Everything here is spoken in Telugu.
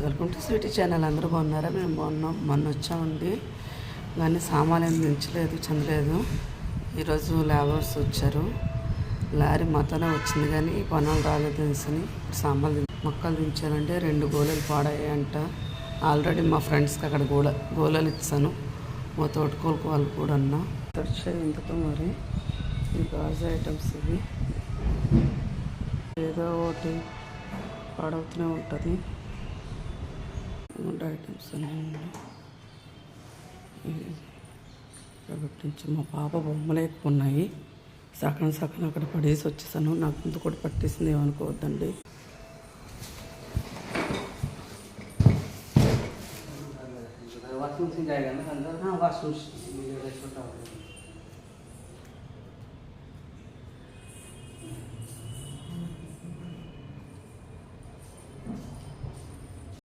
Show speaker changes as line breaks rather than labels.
Welcome to Sweety channel. అందరూ బాగున్నారా? మేము బాగున్నాం. మొన్న వచ్చామండి, కానీ సామాన్లు ఏం దించలేదు, చెందలేదు. ఈరోజు లేబర్స్ వచ్చారు. లారీ మాతోనే వచ్చింది కానీ పనులు రాలేదు తెలిసి సామాన్లు మొక్కలు దించాలంటే 2 గోళలు పాడాయంట. ఆల్రెడీ మా ఫ్రెండ్స్కి అక్కడ గోళలు ఇచ్చాను. మా తోటకోలకు వాళ్ళు కూడా అన్నా తడిచాయి. ఇంతతో మరి ఈ గాజు ఐటమ్స్ ఇవి ఏదో ఒకటి పాడవుతూనే ఉంటుంది. ఐటమ్స్ అన్నీ కాబట్టి నుంచి మా పాప బొమ్మలు ఎక్కువ ఉన్నాయి. సగం అక్కడ పడేసి వచ్చేసాను. నాకు ముందు కూడా పట్టేసింది, ఏమనుకోవద్దండి. Washing machine